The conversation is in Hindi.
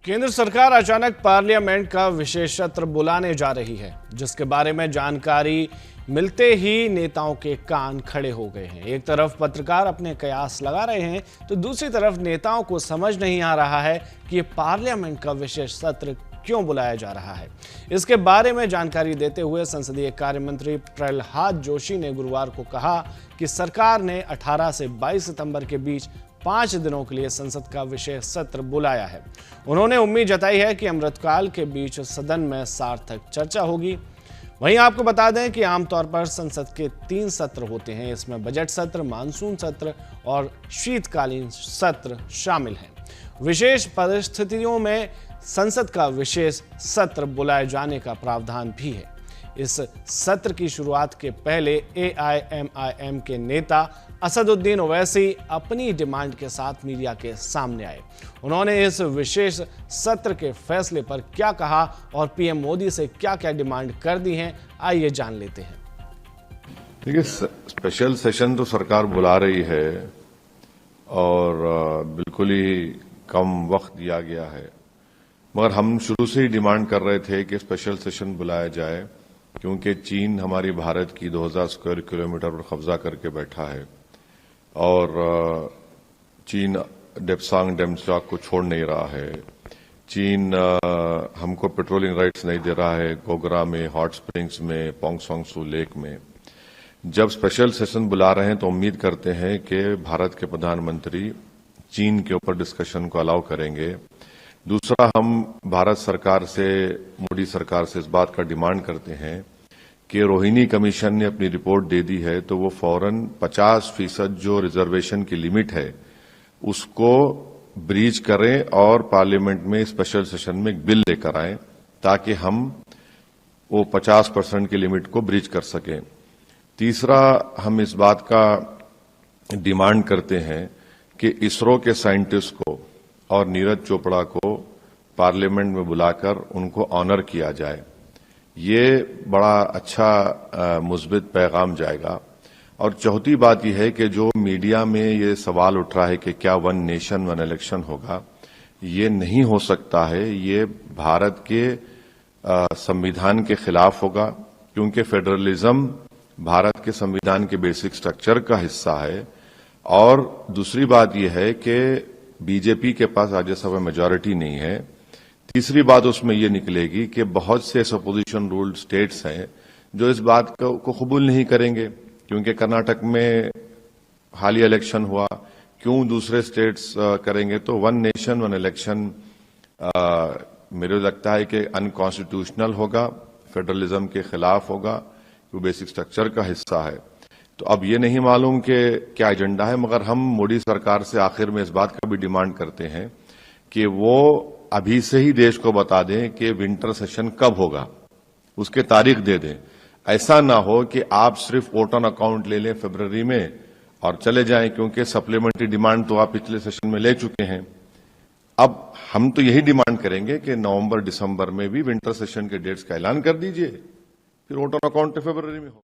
केंद्र सरकार अचानक पार्लियामेंट का विशेष सत्र बुलाने जा रही है, जिसके बारे में जानकारी मिलते ही नेताओं के कान खड़े हो गए हैं। एक तरफ पत्रकार अपने कयास लगा रहे हैं, तो दूसरी तरफ नेताओं को समझ नहीं आ रहा है कि ये पार्लियामेंट का विशेष सत्र क्यों बुलाया जा रहा है। इसके बारे में जानकारी देते हुए संसदीय कार्य मंत्री प्रहलाद जोशी ने गुरुवार को कहा कि सरकार ने 18 से 22 सितंबर के बीच 5 दिनों के लिए संसद का विशेष सत्र बुलाया है। उन्होंने उम्मीद जताई है कि अमृतकाल के बीच सदन में सार्थक चर्चा होगी। वहीं आपको बता दें कि आमतौर पर संसद के 3 सत्र होते हैं। इसमें बजट सत्र, मानसून सत्र और शीतकालीन सत्र शामिल हैं। विशेष परिस्थितियों में संसद का विशेष सत्र बुलाए जाने का प्रावधान भी है। इस सत्र की शुरुआत के पहले एआईएमआईएम के नेता असदुद्दीन ओवैसी अपनी डिमांड के साथ मीडिया के सामने आए। उन्होंने इस विशेष सत्र के फैसले पर क्या कहा और पीएम मोदी से क्या-क्या डिमांड कर दी हैं, आइए जान लेते हैं। देखिए, स्पेशल सेशन तो सरकार बुला रही है और बिल्कुल ही कम वक्त दिया गया है, मगर हम शुरू से ही डिमांड कर रहे थे कि स्पेशल सेशन बुलाया जाए, क्योंकि चीन हमारी भारत की 2000 स्क्वायर किलोमीटर पर कब्जा करके बैठा है और चीन डेप्सांग डेमचौक को छोड़ नहीं रहा है। चीन हमको पेट्रोलिंग राइट्स नहीं दे रहा है गोगरा में, हॉट स्प्रिंग्स में, पोंगसोंगसू लेक में। जब स्पेशल सेशन बुला रहे हैं तो उम्मीद करते हैं कि भारत के प्रधानमंत्री चीन के ऊपर डिस्कशन को अलाउ करेंगे। दूसरा, हम भारत सरकार से, मोदी सरकार से इस बात का डिमांड करते हैं कि रोहिणी कमीशन ने अपनी रिपोर्ट दे दी है, तो वो फौरन 50% जो रिजर्वेशन की लिमिट है उसको ब्रीच करें और पार्लियामेंट में स्पेशल सेशन में एक बिल लेकर आएं, ताकि हम वो 50% की लिमिट को ब्रीच कर सकें। तीसरा, हम इस बात का डिमांड करते हैं कि इसरो के साइंटिस्ट को और नीरज चोपड़ा को पार्लियामेंट में बुलाकर उनको ऑनर किया जाए। ये बड़ा अच्छा मुस्बित पैगाम जाएगा। और चौथी बात यह है कि जो मीडिया में ये सवाल उठ रहा है कि क्या वन नेशन वन इलेक्शन होगा, ये नहीं हो सकता है। ये भारत के संविधान के खिलाफ होगा, क्योंकि फेडरलिज्म भारत के संविधान के बेसिक स्ट्रक्चर का हिस्सा है। और दूसरी बात यह है कि बीजेपी के पास राज्यसभा मेजॉरिटी नहीं है। तीसरी बात उसमें यह निकलेगी कि बहुत से अपोजिशन रूल्ड स्टेट्स हैं जो इस बात को कबूल नहीं करेंगे, क्योंकि कर्नाटक में हालिया इलेक्शन हुआ, क्यों दूसरे स्टेट्स करेंगे। तो वन नेशन वन इलेक्शन मेरे लगता है कि अनकॉन्स्टिट्यूशनल होगा, फेडरलिज्म के खिलाफ होगा, वो बेसिक स्ट्रक्चर का हिस्सा है। तो अब ये नहीं मालूम कि क्या एजेंडा है, मगर हम मोदी सरकार से आखिर में इस बात का भी डिमांड करते हैं कि वो अभी से ही देश को बता दें कि विंटर सेशन कब होगा, उसके तारीख दे दें। ऐसा ना हो कि आप सिर्फ वोट ऑन अकाउंट ले लें फरवरी में और चले जाएं, क्योंकि सप्लीमेंट्री डिमांड तो आप पिछले सेशन में ले चुके हैं। अब हम तो यही डिमांड करेंगे कि नवंबर दिसंबर में भी विंटर सेशन के डेट्स का ऐलान कर दीजिए, फिर वोट ऑन अकाउंट फरवरी में हो।